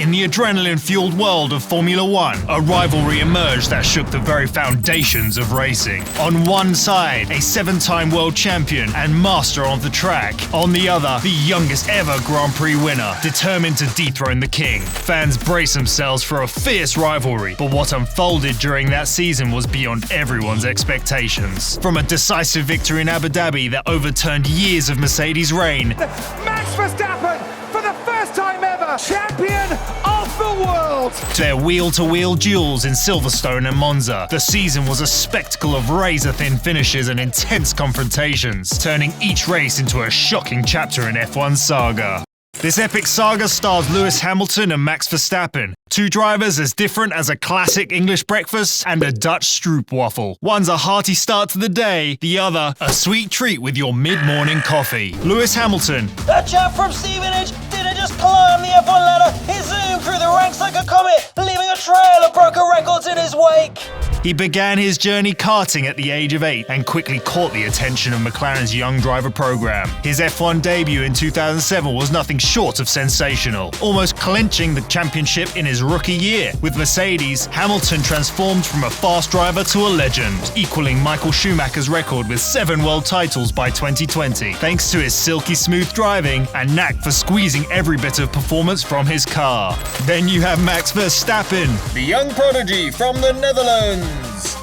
In the adrenaline-fueled world of Formula One, a rivalry emerged that shook the very foundations of racing. On one side, a 7-time world champion and master of the track. On the other, the youngest ever Grand Prix winner, determined to dethrone the king. Fans braced themselves for a fierce rivalry, but what unfolded during that season was beyond everyone's expectations. From a decisive victory in Abu Dhabi that overturned years of Mercedes' reign, Max Verstappen, for the first time ever, champion of the world! To their wheel-to-wheel duels in Silverstone and Monza, the season was a spectacle of razor-thin finishes and intense confrontations, turning each race into a shocking chapter in F1's saga. This epic saga stars Lewis Hamilton and Max Verstappen, two drivers as different as a classic English breakfast and a Dutch stroopwafel. One's a hearty start to the day, the other a sweet treat with your mid-morning coffee. Lewis Hamilton. That chap from Stevenage didn't just climb the F1 ladder, he zoomed through the ranks like a comet, leaving a trail of broken records in his wake. He began his journey karting at the age of 8 and quickly caught the attention of McLaren's young driver program. His F1 debut in 2007 was nothing short of sensational, almost clinching the championship in his rookie year. With Mercedes, Hamilton transformed from a fast driver to a legend, equaling Michael Schumacher's record with 7 world titles by 2020, thanks to his silky smooth driving and knack for squeezing every bit of performance from his car. Then you have Max Verstappen, the young prodigy from the Netherlands.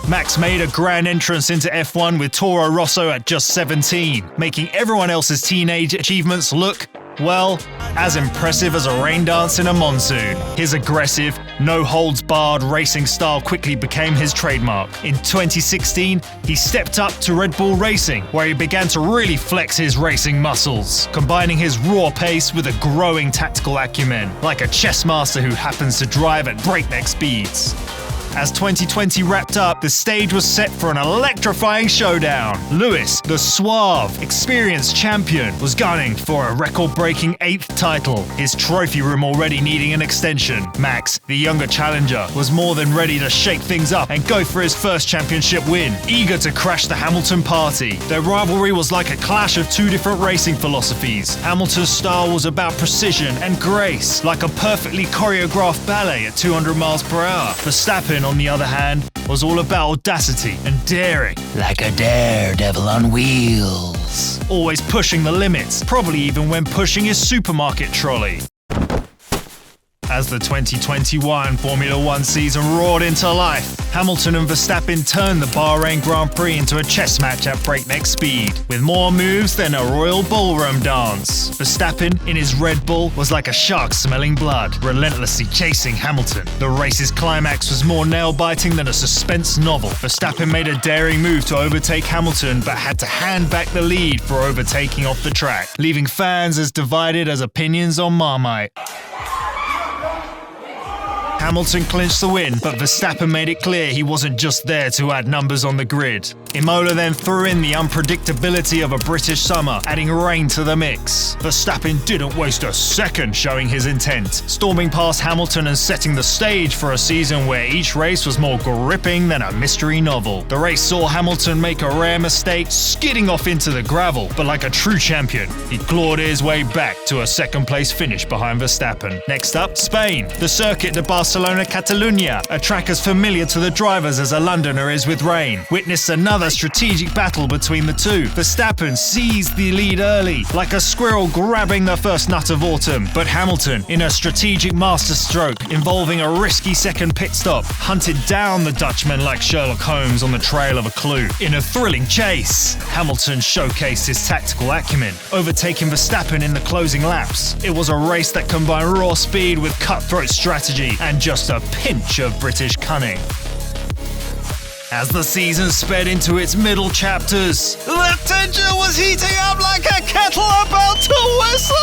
Max made a grand entrance into F1 with Toro Rosso at just 17, making everyone else's teenage achievements look, well, as impressive as a rain dance in a monsoon. His aggressive, no-holds-barred racing style quickly became his trademark. In 2016, he stepped up to Red Bull Racing, where he began to really flex his racing muscles, combining his raw pace with a growing tactical acumen, like a chess master who happens to drive at breakneck speeds. As 2020 wrapped up, the stage was set for an electrifying showdown. Lewis, the suave, experienced champion, was gunning for a record-breaking 8th title, his trophy room already needing an extension. Max, the younger challenger, was more than ready to shake things up and go for his first championship win, eager to crash the Hamilton party. Their rivalry was like a clash of two different racing philosophies. Hamilton's style was about precision and grace, like a perfectly choreographed ballet at 200 miles per hour. Verstappen, on the other hand, was all about audacity and daring. Like a daredevil on wheels. Always pushing the limits, probably even when pushing his supermarket trolley. As the 2021 Formula One season roared into life, Hamilton and Verstappen turned the Bahrain Grand Prix into a chess match at breakneck speed, with more moves than a royal ballroom dance. Verstappen, in his Red Bull, was like a shark smelling blood, relentlessly chasing Hamilton. The race's climax was more nail-biting than a suspense novel. Verstappen made a daring move to overtake Hamilton, but had to hand back the lead for overtaking off the track, leaving fans as divided as opinions on Marmite. Hamilton clinched the win, but Verstappen made it clear he wasn't just there to add numbers on the grid. Imola then threw in the unpredictability of a British summer, adding rain to the mix. Verstappen didn't waste a second showing his intent, storming past Hamilton and setting the stage for a season where each race was more gripping than a mystery novel. The race saw Hamilton make a rare mistake, skidding off into the gravel, but like a true champion, he clawed his way back to a second-place finish behind Verstappen. Next up, Spain. The circuit de Barcelona-Catalunya, a track as familiar to the drivers as a Londoner is with rain, witnessed another strategic battle between the two. Verstappen seized the lead early, like a squirrel grabbing the first nut of autumn, but Hamilton, in a strategic masterstroke involving a risky second pit stop, hunted down the Dutchman like Sherlock Holmes on the trail of a clue. In a thrilling chase, Hamilton showcased his tactical acumen, overtaking Verstappen in the closing laps. It was a race that combined raw speed with cutthroat strategy and just a pinch of British cunning. As the season sped into its middle chapters, the tension was heating up like a kettle about to whistle!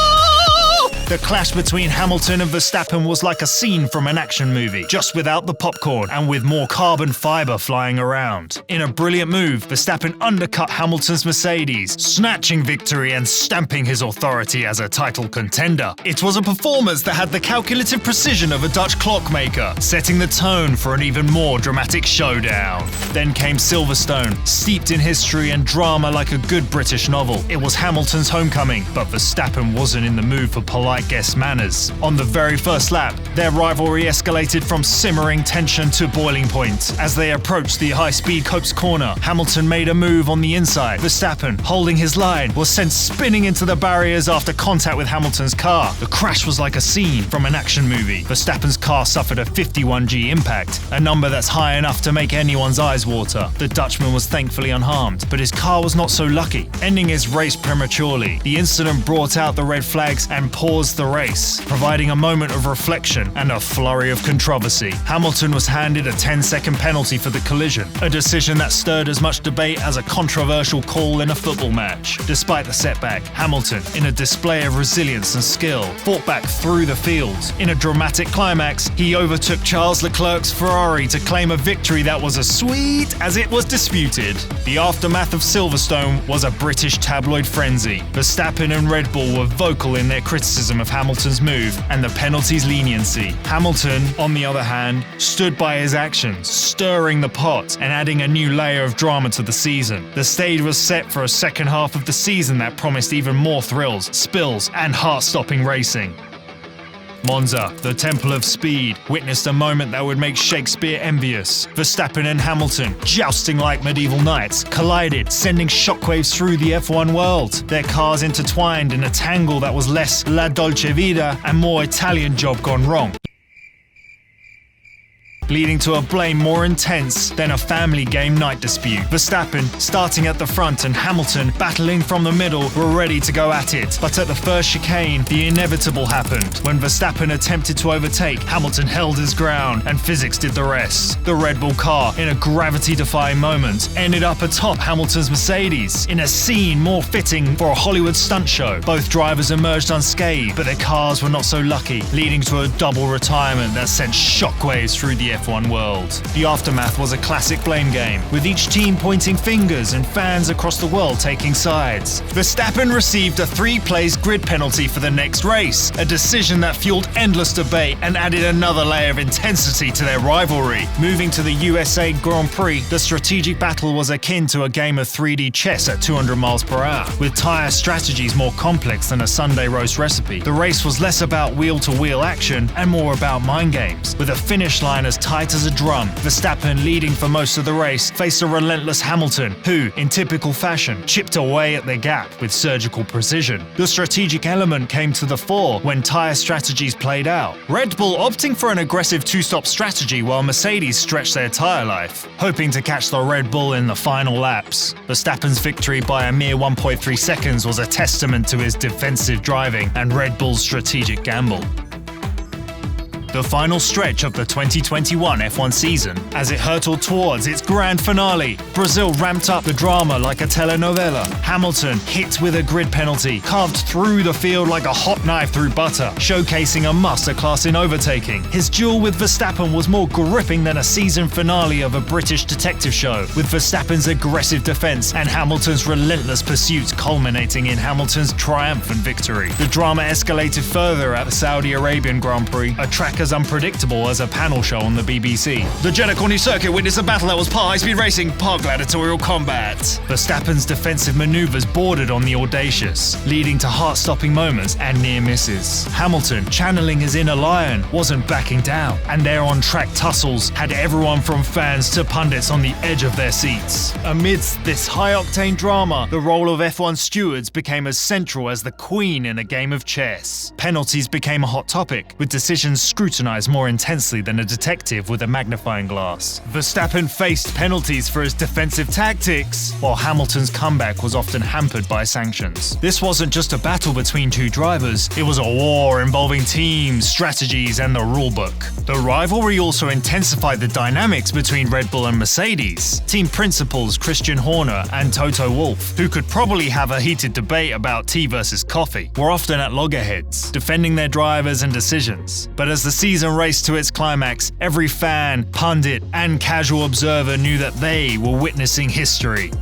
The clash between Hamilton and Verstappen was like a scene from an action movie, just without the popcorn and with more carbon fiber flying around. In a brilliant move, Verstappen undercut Hamilton's Mercedes, snatching victory and stamping his authority as a title contender. It was a performance that had the calculative precision of a Dutch clockmaker, setting the tone for an even more dramatic showdown. Then came Silverstone, steeped in history and drama like a good British novel. It was Hamilton's homecoming, but Verstappen wasn't in the mood for polite like guest manners. On the very first lap, their rivalry escalated from simmering tension to boiling point. As they approached the high-speed Copse corner, Hamilton made a move on the inside. Verstappen, holding his line, was sent spinning into the barriers after contact with Hamilton's car. The crash was like a scene from an action movie. Verstappen's car suffered a 51G impact, a number that's high enough to make anyone's eyes water. The Dutchman was thankfully unharmed, but his car was not so lucky, ending his race prematurely. The incident brought out the red flags and paused the race, providing a moment of reflection and a flurry of controversy. Hamilton was handed a 10-second penalty for the collision, a decision that stirred as much debate as a controversial call in a football match. Despite the setback, Hamilton, in a display of resilience and skill, fought back through the field. In a dramatic climax, he overtook Charles Leclerc's Ferrari to claim a victory that was as sweet as it was disputed. The aftermath of Silverstone was a British tabloid frenzy. Verstappen and Red Bull were vocal in their criticism of Hamilton's move and the penalty's leniency. Hamilton, on the other hand, stood by his actions, stirring the pot and adding a new layer of drama to the season. The stage was set for a second half of the season that promised even more thrills, spills, and heart-stopping racing. Monza, the Temple of Speed, witnessed a moment that would make Shakespeare envious. Verstappen and Hamilton, jousting like medieval knights, collided, sending shockwaves through the F1 world. Their cars intertwined in a tangle that was less La Dolce Vita and more Italian job gone wrong, leading to a blame more intense than a family game night dispute. Verstappen, starting at the front, and Hamilton, battling from the middle, were ready to go at it. But at the first chicane, the inevitable happened. When Verstappen attempted to overtake, Hamilton held his ground, and physics did the rest. The Red Bull car, in a gravity-defying moment, ended up atop Hamilton's Mercedes, in a scene more fitting for a Hollywood stunt show. Both drivers emerged unscathed, but their cars were not so lucky, leading to a double retirement that sent shockwaves through the F1 world. The aftermath was a classic blame game, with each team pointing fingers and fans across the world taking sides. Verstappen received a 3-place grid penalty for the next race, a decision that fueled endless debate and added another layer of intensity to their rivalry. Moving to the USA Grand Prix, the strategic battle was akin to a game of 3D chess at 200 miles per hour, with tyre strategies more complex than a Sunday roast recipe. The race was less about wheel-to-wheel action and more about mind games, with a finish line as tight as a drum. Verstappen, leading for most of the race, faced a relentless Hamilton, who, in typical fashion, chipped away at their gap with surgical precision. The strategic element came to the fore when tyre strategies played out. Red Bull opting for an aggressive two-stop strategy while Mercedes stretched their tyre life, hoping to catch the Red Bull in the final laps. Verstappen's victory by a mere 1.3 seconds was a testament to his defensive driving and Red Bull's strategic gamble. The final stretch of the 2021 F1 season, as it hurtled towards its grand finale, Brazil ramped up the drama like a telenovela. Hamilton, hit with a grid penalty, carved through the field like a hot knife through butter, showcasing a masterclass in overtaking. His duel with Verstappen was more gripping than a season finale of a British detective show, with Verstappen's aggressive defense and Hamilton's relentless pursuit culminating in Hamilton's triumphant victory. The drama escalated further at the Saudi Arabian Grand Prix, a track as unpredictable as a panel show on the BBC. The Jeddah Corniche circuit witnessed a battle that was part high-speed racing, part gladiatorial combat. Verstappen's defensive maneuvers bordered on the audacious, leading to heart-stopping moments and near misses. Hamilton, channeling his inner lion, wasn't backing down, and their on-track tussles had everyone from fans to pundits on the edge of their seats. Amidst this high-octane drama, the role of F1 stewards became as central as the queen in a game of chess. Penalties became a hot topic, with decisions scrutinized more intensely than a detective with a magnifying glass. Verstappen faced penalties for his defensive tactics, while Hamilton's comeback was often hampered by sanctions. This wasn't just a battle between two drivers, it was a war involving teams, strategies, and the rulebook. The rivalry also intensified the dynamics between Red Bull and Mercedes. Team principals Christian Horner and Toto Wolff, who could probably have a heated debate about tea versus coffee, were often at loggerheads, defending their drivers and decisions. But as the season raced to its climax, every fan, pundit, and casual observer knew that they were witnessing history.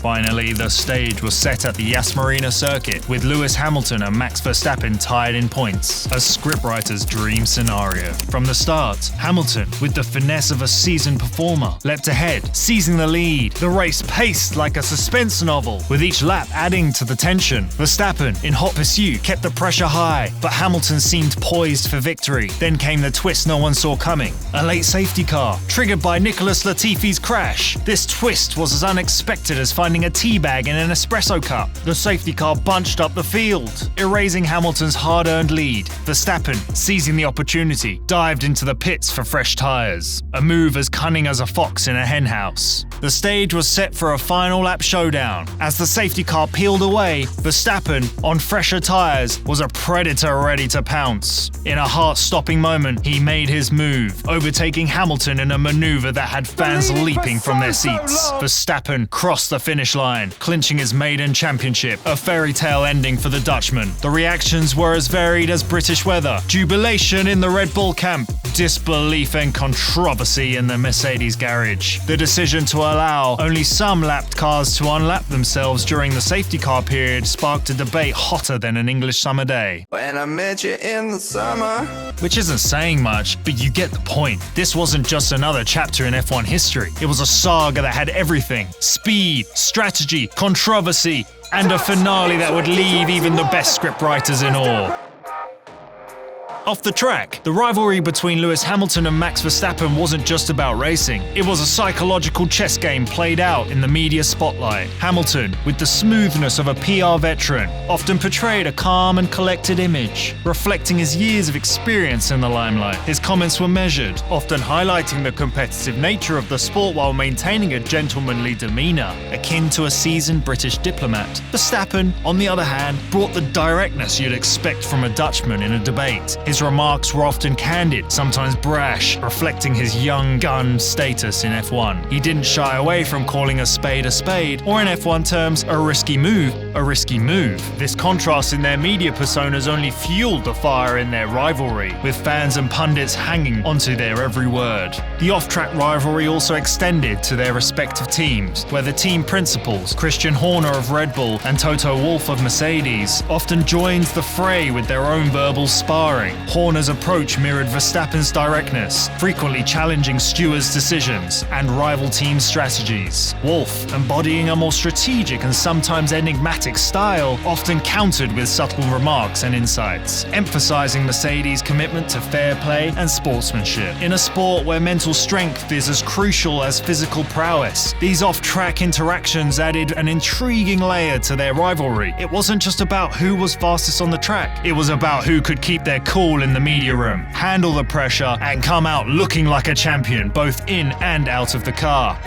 Finally, the stage was set at the Yas Marina circuit, with Lewis Hamilton and Max Verstappen tied in points, a scriptwriter's dream scenario. From the start, Hamilton, with the finesse of a seasoned performer, leapt ahead, seizing the lead. The race paced like a suspense novel, with each lap adding to the tension. Verstappen, in hot pursuit, kept the pressure high, but Hamilton seemed poised for victory. Then came the twist no one saw coming. A late safety car, triggered by Nicholas Latifi's crash. This twist was as unexpected as finding a tea bag in an espresso cup. The safety car bunched up the field, erasing Hamilton's hard-earned lead. Verstappen, seizing the opportunity, dived into the pits for fresh tyres. A move as cunning as a fox in a henhouse. The stage was set for a final lap showdown. As the safety car peeled away, Verstappen, on fresher tyres, was a predator ready to pounce. In a heart-stopping moment, he made his move, overtaking Hamilton in a maneuver that had fans leaping from their seats. Verstappen crossed the finish line, clinching his maiden championship, a fairy tale ending for the Dutchman. The reactions were as varied as British weather: jubilation in the Red Bull camp, disbelief and controversy in the Mercedes garage. The decision to allow only some lapped cars to unlap themselves during the safety car period sparked a debate hotter than an English summer day. When I met you in the summer. Which isn't saying much, but you get the point. This wasn't just another chapter in F1 history. It was a saga that had everything: speed, strategy, controversy, and a finale that would leave even the best scriptwriters in awe. Off the track, the rivalry between Lewis Hamilton and Max Verstappen wasn't just about racing. It was a psychological chess game played out in the media spotlight. Hamilton, with the smoothness of a PR veteran, often portrayed a calm and collected image, reflecting his years of experience in the limelight. His comments were measured, often highlighting the competitive nature of the sport while maintaining a gentlemanly demeanour, akin to a seasoned British diplomat. Verstappen, on the other hand, brought the directness you'd expect from a Dutchman in a debate. His remarks were often candid, sometimes brash, reflecting his young gun status in F1. He didn't shy away from calling a spade, or in F1 terms, a risky move. This contrast in their media personas only fueled the fire in their rivalry, with fans and pundits hanging onto their every word. The off-track rivalry also extended to their respective teams, where the team principals, Christian Horner of Red Bull and Toto Wolff of Mercedes, often joined the fray with their own verbal sparring. Horner's approach mirrored Verstappen's directness, frequently challenging Stewart's decisions and rival team strategies. Wolff, embodying a more strategic and sometimes enigmatic style, often countered with subtle remarks and insights, emphasizing Mercedes' commitment to fair play and sportsmanship. In a sport where mental strength is as crucial as physical prowess, these off-track interactions added an intriguing layer to their rivalry. It wasn't just about who was fastest on the track, it was about who could keep their cool in the media room, handle the pressure, and come out looking like a champion both in and out of the car.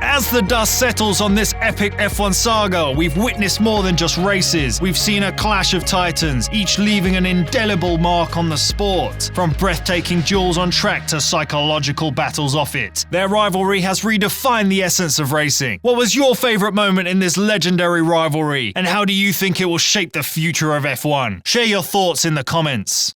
As the dust settles on this epic F1 saga, we've witnessed more than just races. We've seen a clash of titans, each leaving an indelible mark on the sport. From breathtaking duels on track to psychological battles off it, their rivalry has redefined the essence of racing. What was your favourite moment in this legendary rivalry? And how do you think it will shape the future of F1? Share your thoughts in the comments.